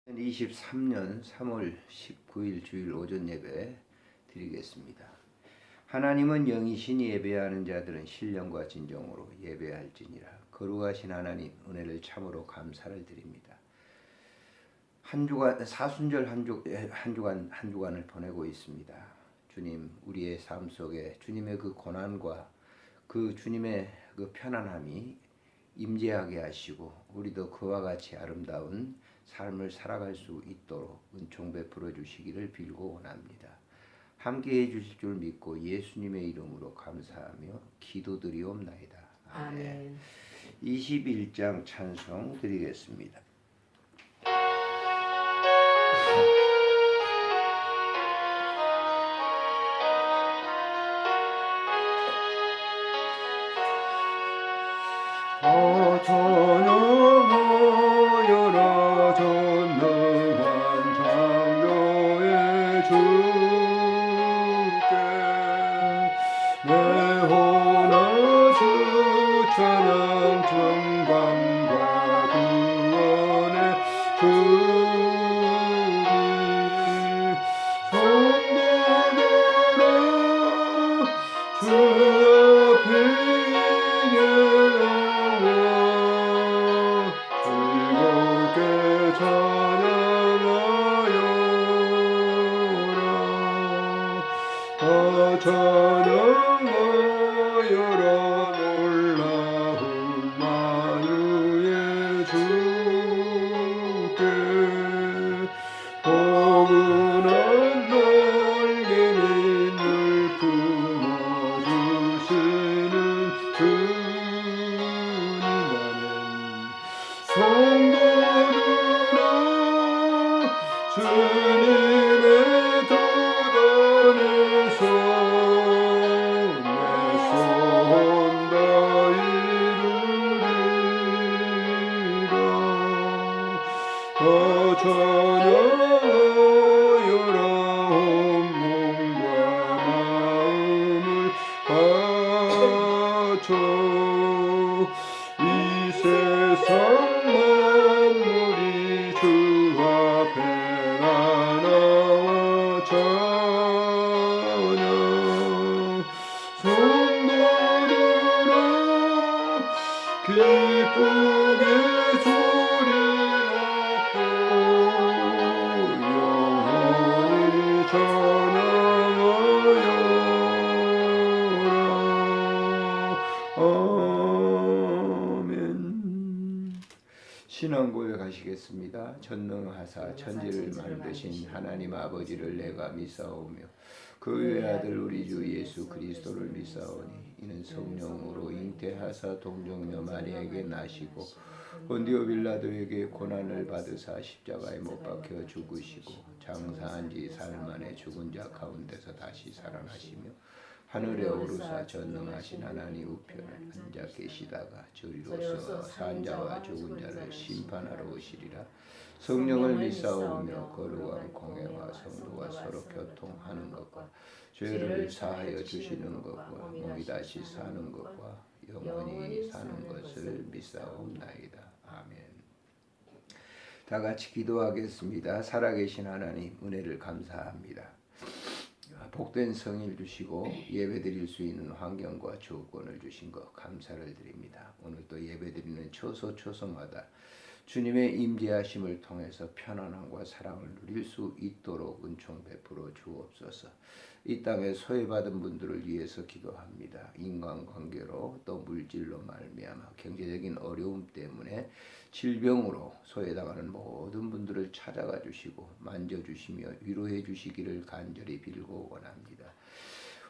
2023년 3월 19일 주일 오전 예배 드리겠습니다. 하나님은 영이시니 예배하는 자들은 신령과 진정으로 예배할지니라. 거룩하신 하나님 은혜를 참으로 감사를 드립니다. 한 주간 사순절 한 주간을 보내고 있습니다. 주님, 우리의 삶 속에 주님의 그 고난과 그 주님의 그 편안함이 임재하게 하시고 우리도 그와 같이 아름다운 삶을 살아갈 수 있도록 은총 베풀어 주시기를 빌고 원합니다. 함께해 주실 줄 믿고 예수님의 이름으로 감사하며 기도드리옵나이다. 아멘. 21장 찬송 드리겠습니다. 전능하여라 전능한 창조의 주께 내 혼합 찬양 정감과 구원의 주님 성도들아 주 앞에 찬양하여라 놀라운 만유의 주께 포근한 날개 밑을 품어주시는 주님만은 성도들아 주님의 도단에서 찬양하여라 온몸과 마음을 바쳐 이 세상 만물이 주 앞에 나와 찬양 성도들아 기쁘게 신앙 고백하시겠습니다. 전능하사 천지를 만드신 하나님 아버지를 내가 믿사오며 그 외아들 우리 주 예수 그리스도를 믿사오니 이는 성령으로 잉태하사 동정녀 마리아에게 나시고 본디오 빌라도에게 고난을 받으사 십자가에 못 박혀 죽으시고 장사한 지 사흘 만에 죽은 자 가운데서 다시 살아나시며 하늘에 오르사 전능하신 하나님 우편에 앉아 계시다가 저리로서 산자와 죽은 자를 심판하러 오시리라. 성령을 믿사오며 거룩한 공회와 성도가 서로 교통하는 것과 죄를 사하여 주시는 것과 몸이 다시 사는 것과 영원히 사는 것을 믿사옵나이다. 아멘. 다 같이 기도하겠습니다. 살아계신 하나님 은혜를 감사합니다. 복된 성일 주시고 예배드릴 수 있는 환경과 조건을 주신 것 감사를 드립니다. 오늘 또 예배드리는 초소마다 주님의 임재하심을 통해서 편안함과 사랑을 누릴 수 있도록 은총 베풀어 주옵소서. 이 땅에 소외받은 분들을 위해서 기도합니다. 인간관계로 또 물질로 말미암아 경제적인 어려움 때문에 질병으로 소외당하는 모든 분들을 찾아가 주시고 만져주시며 위로해 주시기를 간절히 빌고 원합니다.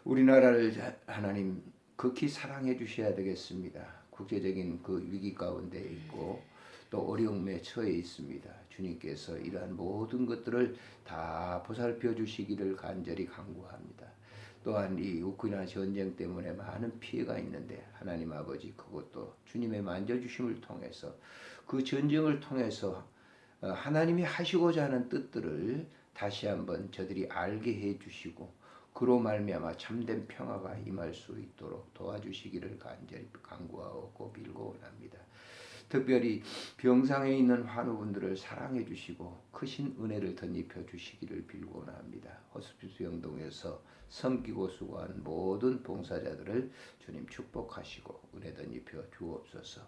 우리나라를 하나님 극히 사랑해 주셔야 되겠습니다. 국제적인 그 위기 가운데 있고 또 어려움에 처해 있습니다. 주님께서 이러한 모든 것들을 다 보살펴 주시기를 간절히 간구합니다. 또한 이 우크라이나 전쟁 때문에 많은 피해가 있는데 하나님 아버지 그것도 주님의 만져주심을 통해서 그 전쟁을 통해서 하나님이 하시고자 하는 뜻들을 다시 한번 저들이 알게 해주시고 그로 말미암아 참된 평화가 임할 수 있도록 도와주시기를 간절히 간구하고 빌고 원합니다. 특별히 병상에 있는 환우분들을 사랑해 주시고 크신 은혜를 덧입혀 주시기를 빌고 원합니다. 호스피스 영동에서 섬기고 수고한 모든 봉사자들을 주님 축복하시고 은혜 덧입혀 주옵소서.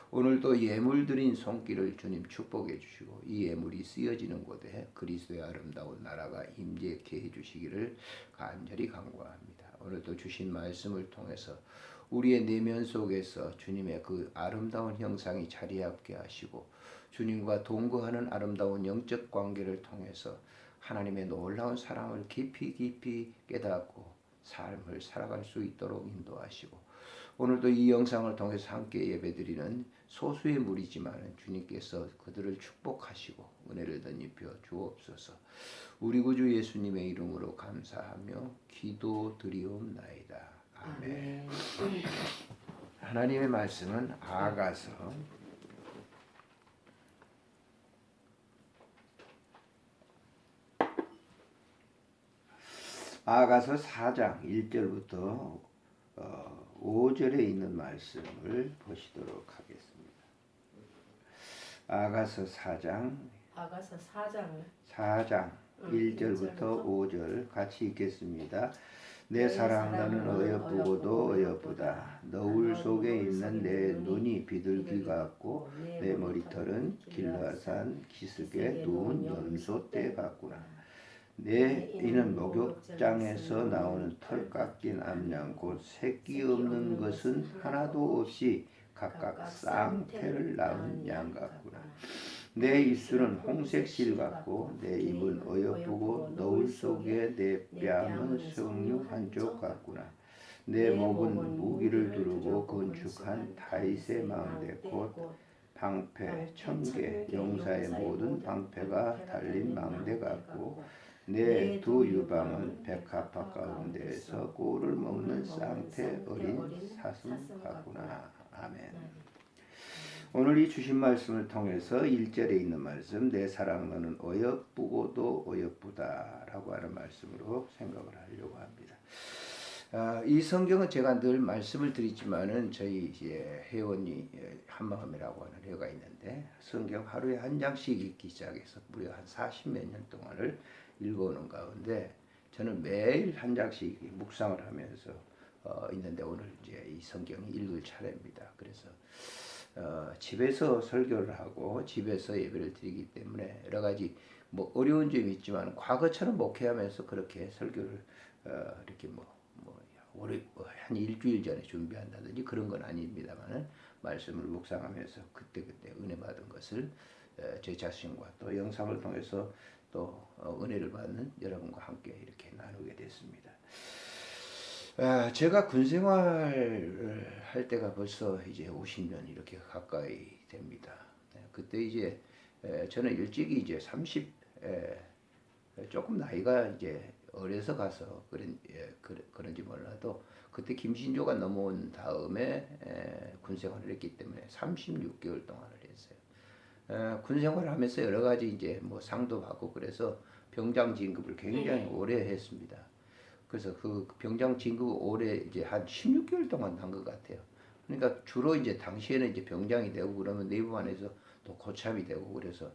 오늘도 예물 드린 손길을 주님 축복해 주시고 이 예물이 쓰여지는 곳에 그리스도의 아름다운 나라가 임재케 해 주시기를 간절히 간구합니다. 오늘도 주신 말씀을 통해서 우리의 내면 속에서 주님의 그 아름다운 형상이 자리하게 하시고 주님과 동거하는 아름다운 영적 관계를 통해서 하나님의 놀라운 사랑을 깊이 깨닫고 삶을 살아갈 수 있도록 인도하시고 오늘도 이 영상을 통해서 함께 예배드리는 소수의 무리지만 주님께서 그들을 축복하시고 은혜를 덧입혀 주옵소서. 우리 구주 예수님의 이름으로 감사하며 기도드리옵나이다. 아멘. 하나님의 말씀은 아가서 4장 1절부터 5절에 있는 말씀을 보시도록 하겠습니다. 아가서 4장 1절부터 5절 같이 읽겠습니다. 내 사랑 나는 어여쁘고도 어여쁘다. 너울 속에 있는 내 눈이 비둘기 같고 내 머리털은 길라산 기슭에 누운 염소떼 같구나. 내 이는 목욕장에서 나오는 털 깎인 암양 곧 새끼 없는 것은 하나도 없이 각각 쌍태를 낳은 양 같구나. 내 입술은 홍색 실 같고 내 입은 어여쁘고 너울 속에 내 뺨은 성류 한쪽 같구나. 내 목은 무기를 두르고 건축한 다윗의 망대 곧 방패 천개 용사의 모든 방패가 달린 망대 같고 내 두 유방은 백합화 가운데에서 꿀을 먹는 쌍태 어린 사슴 같구나. 아멘. 오늘 이 주신 말씀을 통해서 1절에 있는 말씀 내 사랑 너는 어여쁘고도 어여쁘다라고 하는 말씀으로 생각을 하려고 합니다. 이 성경은 제가 늘 말씀을 드리지만은 저희 이제 회원이 한마음이라고 하는 회가 있는데 성경 하루에 한 장씩 읽기 시작해서 무려 한 40몇 년 동안을 읽어오는 가운데 저는 매일 한 장씩 묵상을 하면서 있는데 오늘 이제 이 성경이 읽을 차례입니다. 그래서 집에서 설교를 하고 집에서 예배를 드리기 때문에 여러 가지 뭐 어려운 점이 있지만 과거처럼 목회하면서 그렇게 설교를 이렇게 한 일주일 전에 준비한다든지 그런 건 아닙니다만은 말씀을 묵상하면서 그때 은혜 받은 것을 제 자신과 또 영상을 통해서 또 은혜를 받는 여러분과 함께 이렇게 나누게 됐습니다. 제가 군 생활을 할 때가 벌써 이제 50년 이렇게 가까이 됩니다. 그때 이제 저는 일찍이 이제 30 조금 나이가 이제 어려서 가서 그런지 몰라도 그때 김신조가 넘어온 다음에 군 생활을 했기 때문에 36개월 동안을 했어요. 군 생활을 하면서 여러 가지 이제 뭐 상도 받고 그래서 병장 진급을 굉장히 오래 했습니다. 그래서 그 병장 진급 오래 이제 한 16개월 동안 한 것 같아요. 그러니까 주로 이제 당시에는 이제 병장이 되고 그러면 내부반에서 또 고참이 되고 그래서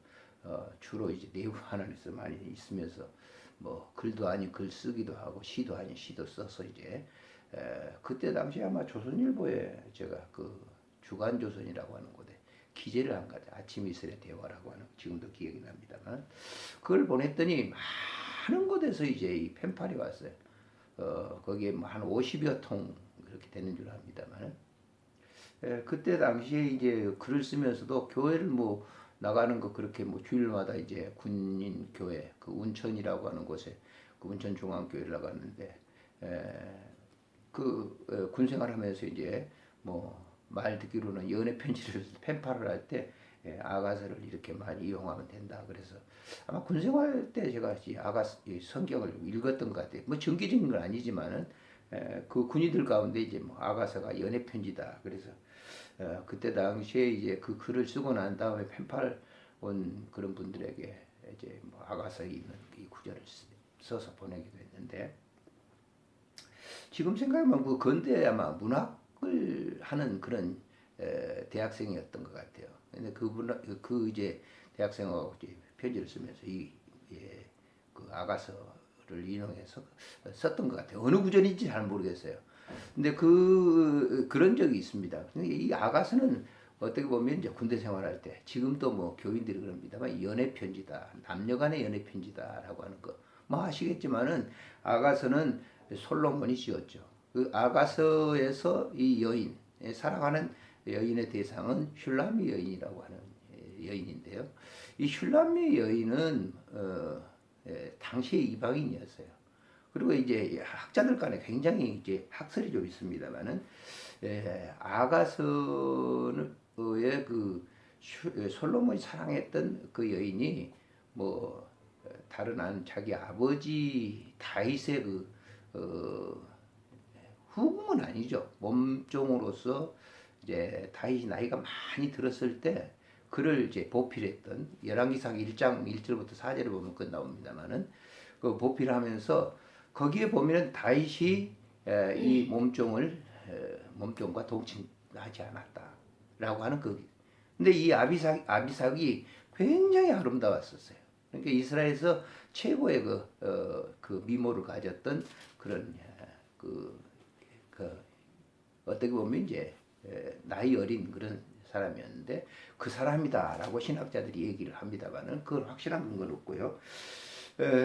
주로 이제 내부반 안에서 많이 있으면서 뭐 글도 아닌 글 쓰기도 하고 시도 아닌 시도 써서 이제 그때 당시 아마 조선일보에 제가 그 주간조선이라고 하는 곳에 기재를 한 거죠. 아침 이슬의 대화라고 하는 지금도 기억이 납니다만 그걸 보냈더니 많은 곳에서 이제 이 펜팔이 왔어요. 거기에 뭐 한 50여 통 그렇게 되는 줄 압니다만 그때 당시에 이제 글을 쓰면서도 교회를 뭐 나가는 거 그렇게 뭐 주일마다 이제 군인 교회 그 운천이라고 하는 곳에 그 운천 중앙교회를 나갔는데 그 군생활하면서 이제 뭐 말 듣기로는 연애 편지를 펜팔을 할 때 아가서를 이렇게 많이 이용하면 된다. 그래서 아마 군생활 때 제가 이 성경을 읽었던 것 같아요. 뭐 정기적인 건 아니지만은 그 군인들 가운데 이제 뭐 아가서가 연애 편지다. 그래서 그때 당시에 이제 그 글을 쓰고 난 다음에 펜팔 온 그런 분들에게 이제 뭐 아가서에 있는 이 구절을 써서 보내기도 했는데 지금 생각하면 그 근대 아마 문학을 하는 그런 대학생이었던 것 같아요. 근데 그 이제 대학생하고 이제 편지를 쓰면서 그 아가서를 인용해서 썼던 것 같아요. 어느 구절인지 잘 모르겠어요. 근데 그런 적이 있습니다. 근데 이 아가서는 어떻게 보면 이제 군대 생활할 때, 지금도 뭐 교인들이 그럽니다만 연애 편지다, 남녀간의 연애 편지다라고 하는 거, 뭐 아시겠지만은 아가서는 솔로몬이 지었죠. 그 아가서에서 이 여인, 사랑하는 여인의 대상은 슐라미 여인이라고 하는 여인인데요. 이 슐라미 여인은 당시의 이방인이었어요. 그리고 이제 학자들 간에 굉장히 이제 학설이 좀 있습니다만은 아가서의 그 솔로몬이 사랑했던 그 여인이 뭐 다른 한 자기 아버지 다윗의 후궁은 아니죠. 몸종으로서 이제 다윗이 나이가 많이 들었을 때 그를 이제 보필했던 열왕기상 1장 1절부터 4절을 보면 그 나옵니다만은 그 보필하면서 거기에 보면 다윗이 이 몸종과 동침하지 않았다라고 하는 근데 이 아비삭이 굉장히 아름다웠었어요. 그러니까 이스라엘에서 최고의 그 미모를 가졌던 그런 어떻게 보면 이제 나이 어린 그런 사람이었는데 그 사람이다라고 신학자들이 얘기를 합니다만은 그건 확실한 근거는 없고요.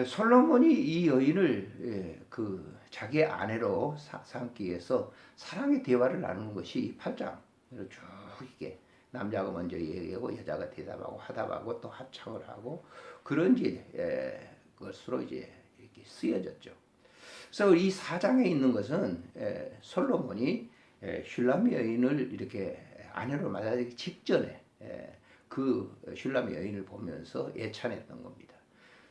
솔로몬이 이 여인을 그 자기의 아내로 삼기 위해서 사랑의 대화를 나누는 것이 8장으로 쭉 이게 남자가 먼저 얘기하고 여자가 대답하고 화답하고 또 합창을 하고 그런 이제 것으로 이제 이렇게 쓰여졌죠. 그래서 이 4장에 있는 것은 솔로몬이 슐라미 여인을 이렇게 아내로 맞아들이기 직전에 그 슐라미 여인을 보면서 애찬했던 겁니다.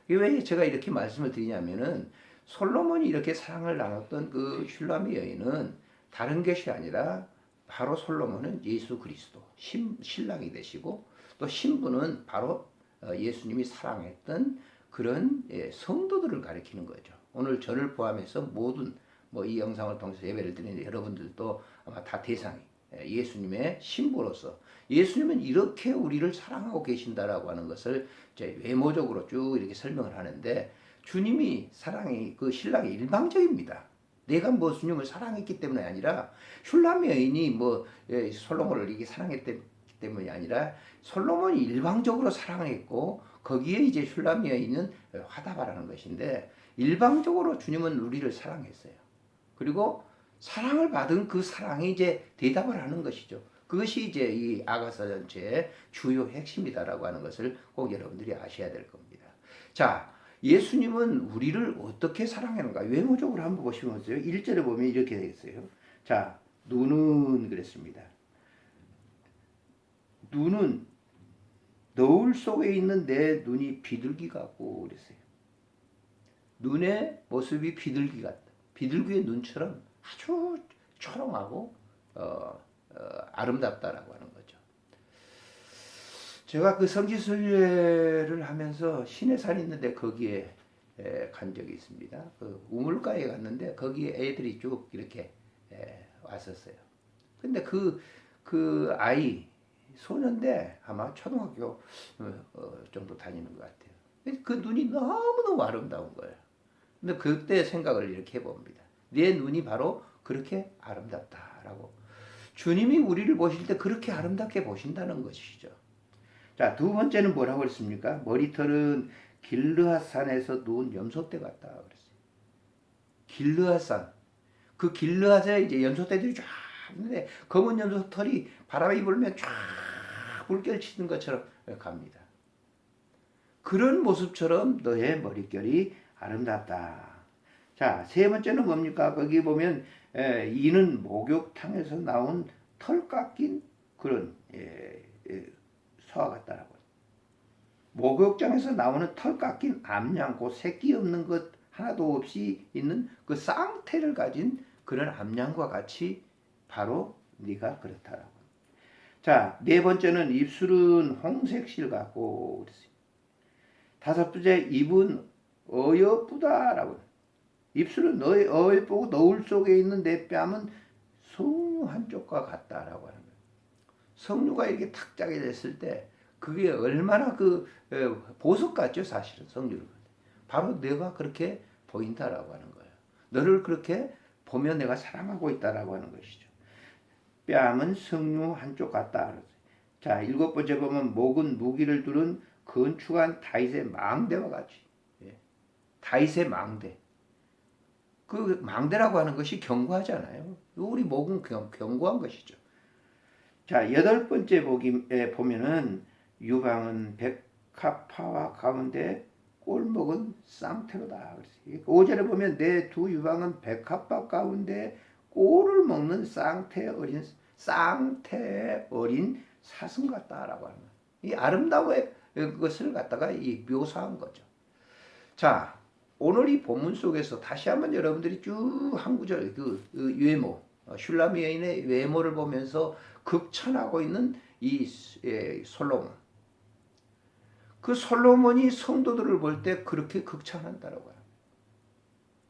왜 제가 이렇게 말씀을 드리냐면은 솔로몬이 이렇게 사랑을 나눴던 그 슐라미 여인은 다른 것이 아니라 바로 솔로몬은 예수 그리스도 신랑이 되시고 또 신부는 바로 예수님이 사랑했던 그런 성도들을 가리키는 거죠. 오늘 저를 포함해서 모든 뭐 이 영상을 통해서 예배를 드리는 여러분들도 아마 다 대상이 예수님의 신부로서 예수님은 이렇게 우리를 사랑하고 계신다라고 하는 것을 이제 외모적으로 쭉 이렇게 설명을 하는데 주님이 사랑이 그 신랑이 일방적입니다. 내가 뭐 주님을 사랑했기 때문에 아니라 슐라미 여인이 뭐 솔로몬을 이게 사랑했기 때문이 아니라 솔로몬이 일방적으로 사랑했고 거기에 이제 슐라미 여인은 화답하라는 것인데 일방적으로 주님은 우리를 사랑했어요. 그리고 사랑을 받은 그 사랑이 이제 대답을 하는 것이죠. 그것이 이제 이 아가서 전체의 주요 핵심이다라고 하는 것을 꼭 여러분들이 아셔야 될 겁니다. 자, 예수님은 우리를 어떻게 사랑하는가? 외모적으로 한번 보시면 1절에 보면 이렇게 되겠어요. 자, 눈은 그랬습니다. 눈은 너울 속에 있는 내 눈이 비둘기 같고 그랬어요. 눈의 모습이 비둘기 같다. 비둘기의 눈처럼 아주 초롱하고 아름답다라고 하는 거죠. 제가 그 성지순례를 하면서 시내산이 있는데 거기에 간 적이 있습니다. 그 우물가에 갔는데 거기에 애들이 쭉 이렇게 왔었어요. 근데 그 아이 소년인데 아마 초등학교 정도 다니는 것 같아요. 그 눈이 너무너무 아름다운 거예요. 근데 그때 생각을 이렇게 해봅니다. 내 눈이 바로 그렇게 아름답다라고. 주님이 우리를 보실 때 그렇게 아름답게 보신다는 것이죠. 자, 두 번째는 뭐라고 그랬습니까? 머리털은 길르앗산에서 누운 염소떼 같다 그랬어요. 길르앗산. 그 길르앗에 이제 염소떼들이 쫙 있는데 검은 염소털이 바람이 불면 쫙 물결치는 것처럼 갑니다. 그런 모습처럼 너의 머릿결이 아름답다. 자, 세 번째는 뭡니까? 거기 보면 이는 목욕탕에서 나온 털 깎인 그런 소와 같다라고. 목욕장에서 나오는 털 깎인 암양, 그 새끼 없는 것 하나도 없이 있는 그 쌍태를 가진 그런 암양과 같이 바로 네가 그렇다라고. 자, 네 번째는 입술은 홍색실 같고 그랬어요. 다섯 번째, 입은 어여쁘다라고. 입술은 어여쁘고 너울 속에 있는 내 뺨은 송 한쪽과 같다라고 하는 거예요. 석류가 이렇게 탁 짜게 됐을 때 그게 얼마나 보석 같죠, 사실은 석류를. 바로 내가 그렇게 보인다라고 하는 거예요. 너를 그렇게 보면 내가 사랑하고 있다라고 하는 것이죠. 뺨은 석류 한쪽 같다. 자, 7번째 보면 목은 무기를 두른 건축한 다윗의 망대와 같이. 예. 다윗의 망대. 그 망대라고 하는 것이 견고하잖아요. 우리 목은 견고한 것이죠. 자, 8번째 보면은 유방은 백합화와 가운데 꼴목은 쌍태로다. 5절에 보면 내 두 유방은 백합화 가운데 꼴을 먹는 쌍태 어린 사슴 같다라고 하는 이 아름다운 것을 갖다가 이 묘사한 거죠. 자, 오늘 이 본문 속에서 다시 한번 여러분들이 쭉 한 구절 외모 슐라미 여인의 외모를 보면서 극찬하고 있는 이 솔로몬. 그 솔로몬이 성도들을 볼 때 그렇게 극찬한다라고 해요.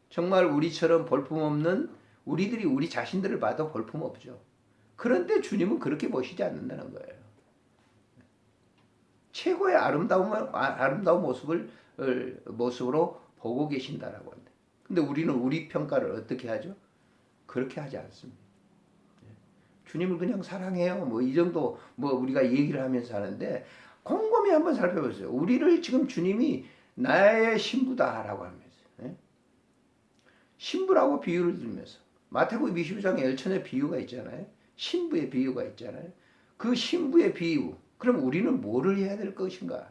정말 우리처럼 볼품없는 우리들이 우리 자신들을 봐도 볼품없죠. 그런데 주님은 그렇게 보시지 않는다는 거예요. 최고의 아름다운 모습으로 보고 계신다라고 합니다. 근데 우리는 우리 평가를 어떻게 하죠? 그렇게 하지 않습니다. 주님을 그냥 사랑해요. 뭐 이 정도 우리가 얘기를 하면서 하는데 곰곰이 한번 살펴보세요. 우리를 지금 주님이 나의 신부다라고 하면서 신부라고 비유를 들면서 마태복음 22장에 열천의 비유가 있잖아요. 신부의 비유가 있잖아요. 그 신부의 비유. 그럼 우리는 뭐를 해야 될 것인가?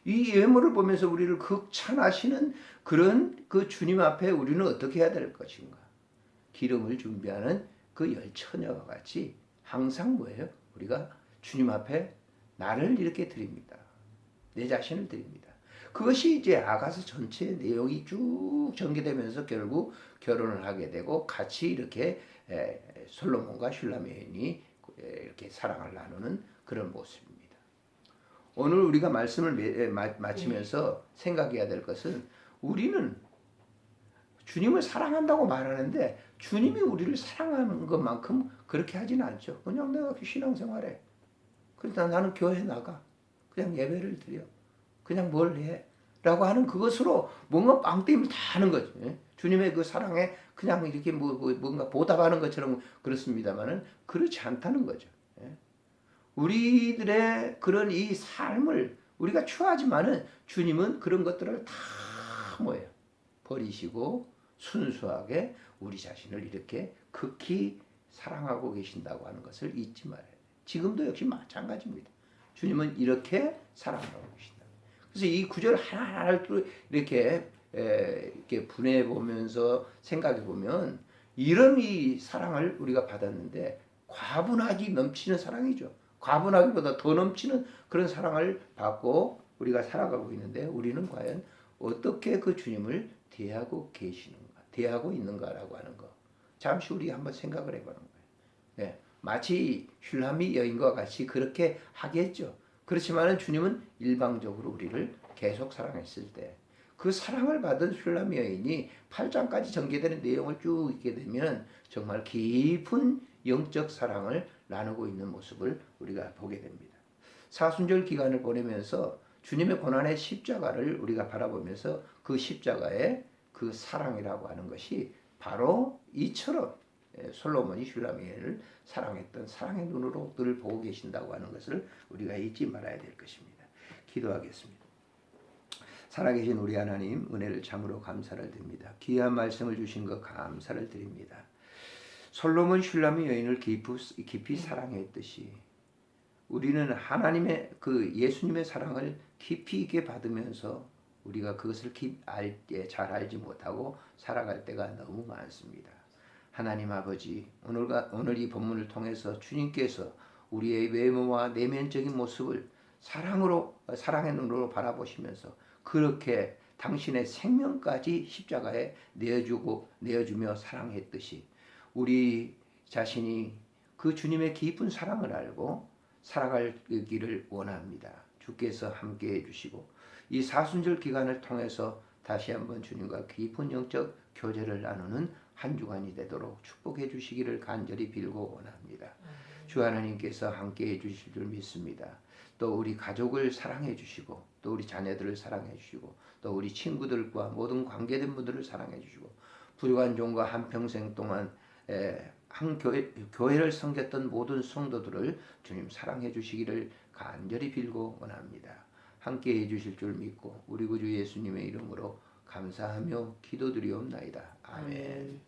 이 외모를 보면서 우리를 극찬하시는 그런 그 주님 앞에 우리는 어떻게 해야 될 것인가? 기름을 준비하는 그 열처녀와 같이 항상 뭐예요? 우리가 주님 앞에 나를 이렇게 드립니다. 내 자신을 드립니다. 그것이 이제 아가서 전체 내용이 쭉 전개되면서 결국 결혼을 하게 되고 같이 이렇게 솔로몬과 슐라메인이 이렇게 사랑을 나누는 그런 모습입니다. 오늘 우리가 말씀을 마치면서 생각해야 될 것은 우리는 주님을 사랑한다고 말하는데 주님이 우리를 사랑하는 것만큼 그렇게 하지는 않죠. 그냥 내가 신앙생활해. 그러니까 나는 교회 나가. 그냥 예배를 드려. 그냥 뭘 해. 라고 하는 그것으로 뭔가 빵땡이를 다 하는 거죠. 주님의 그 사랑에 그냥 이렇게 뭔가 보답하는 것처럼 그렇습니다만은 그렇지 않다는 거죠. 우리들의 그런 이 삶을 우리가 추하지만은 주님은 그런 것들을 다 뭐예요? 버리시고 순수하게 우리 자신을 이렇게 극히 사랑하고 계신다고 하는 것을 잊지 말아요. 지금도 역시 마찬가지입니다. 주님은 이렇게 사랑하고 계신다. 그래서 이 구절 하나하나를 또 이렇게 분해해 보면서 생각해 보면 이런 이 사랑을 우리가 받았는데 과분하게 넘치는 사랑이죠. 과분하기보다 더 넘치는 그런 사랑을 받고 우리가 살아가고 있는데 우리는 과연 어떻게 그 주님을 대하고 계시는가, 대하고 있는가라고 하는 거. 잠시 우리 한번 생각을 해보는 거예요. 네, 마치 슐라미 여인과 같이 그렇게 하겠죠. 그렇지만은 주님은 일방적으로 우리를 계속 사랑했을 때 그 사랑을 받은 슐라미 여인이 8장까지 전개되는 내용을 쭉 읽게 되면 정말 깊은 영적 사랑을 나누고 있는 모습을 우리가 보게 됩니다. 사순절 기간을 보내면서 주님의 고난의 십자가를 우리가 바라보면서 그 십자가의 그 사랑이라고 하는 것이 바로 이처럼 솔로몬이 슐라미엘을 사랑했던 사랑의 눈으로 늘 보고 계신다고 하는 것을 우리가 잊지 말아야 될 것입니다. 기도하겠습니다. 살아계신 우리 하나님 은혜를 참으로 감사를 드립니다. 귀한 말씀을 주신 것 감사를 드립니다. 솔로몬 슐라미 여인을 깊이 사랑했듯이 우리는 하나님의 그 예수님의 사랑을 깊이 있게 받으면서 우리가 그것을 잘 알지 못하고 살아갈 때가 너무 많습니다. 하나님 아버지, 오늘 이 본문을 통해서 주님께서 우리의 외모와 내면적인 모습을 사랑의 눈으로 바라보시면서 그렇게 당신의 생명까지 십자가에 내어주며 사랑했듯이 우리 자신이 그 주님의 깊은 사랑을 알고 살아가기를 원합니다. 주께서 함께해 주시고 이 사순절 기간을 통해서 다시 한번 주님과 깊은 영적 교제를 나누는 한 주간이 되도록 축복해 주시기를 간절히 빌고 원합니다. 주 하나님께서 함께 해주실 줄 믿습니다. 또 우리 가족을 사랑해 주시고 또 우리 자녀들을 사랑해 주시고 또 우리 친구들과 모든 관계된 분들을 사랑해 주시고 불관종과 한평생 동안 한 교회를 섬겼던 모든 성도들을 주님 사랑해 주시기를 간절히 빌고 원합니다. 함께 해주실 줄 믿고 우리 구주 예수님의 이름으로 감사하며 기도드리옵나이다. 아멘.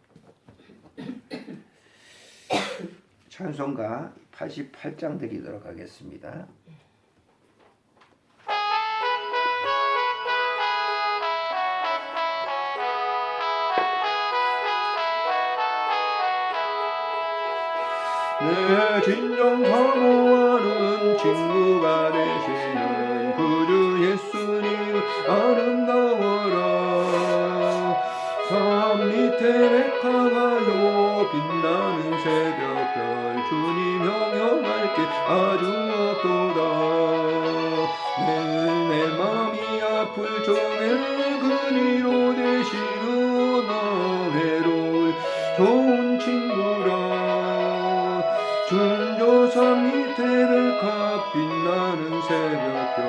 찬송가 88장 드리도록 하겠습니다. 내 진정 사모하는 친구가 되시는 구주 예수님 아름다워라. 산 밑에 백화가요 빛나는 새벽별 주님 영영할 게 아주 없도다. 내 맘이 아플 적에 그리로 되시는 외로울 좋은 친구라. 준조산 밑에 백합 빛나는 새벽별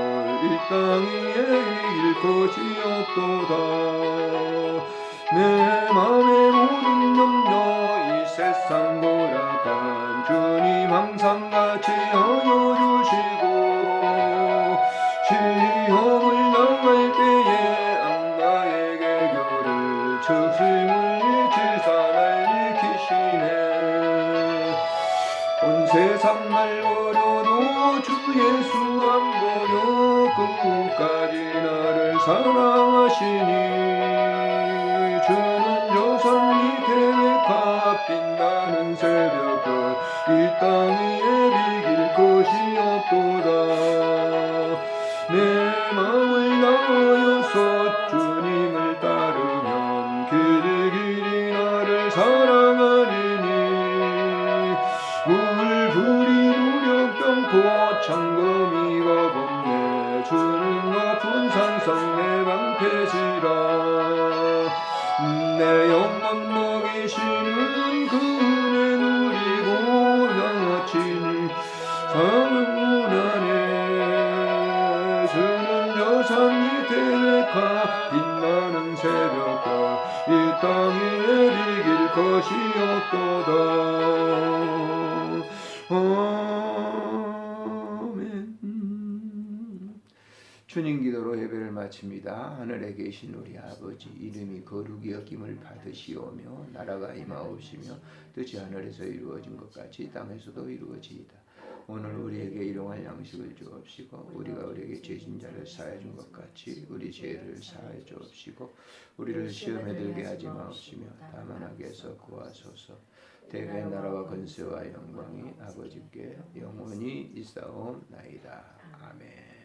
이 땅 위에 이길 것이 없도다. 내 맘의 모든 염려 이 세상 고락한 주님 항상 같이 하여 주시고 시험을 당할 때에 악마에게 교를 즉심을 질사 날리키시네. 온 세상 날 버려도 주 예수 안 버려 끝까지 나를 사랑하시니. 주는 조선 밑에 백합 빛나는 새벽별 이 땅 위에 비길 것이 없도다. 내 마음을 다하여서 주님을 따르면 길이 나를 사랑하리니. 물불이 무력병고 창검이가 번네 주는 높은 산성 내 방패시라. 내 영혼 먹이시는 그 은혜 누리고 양아치니 사랑문하네. 주는 저산 밑에 백합 빛나는 새벽별 이 땅 위에 비길 것이 없도다. 주님 기도로 예배를 마칩니다. 하늘에 계신 우리 아버지 이름이 거룩히 여김을 받으시오며 나라가 임하옵시며 뜻이 하늘에서 이루어진 것 같이 땅에서도 이루어지이다. 오늘 우리에게 일용할 양식을 주옵시고 우리가 우리에게 죄진 자를 사하여 준 것 같이 우리 죄를 사하여 주옵시고 우리를 시험에 들게 하지 마옵시며 다만 악에서 구하소서. 대의 나라와 권세와 영광이 아버지께 영원히 있사옵나이다. 아멘.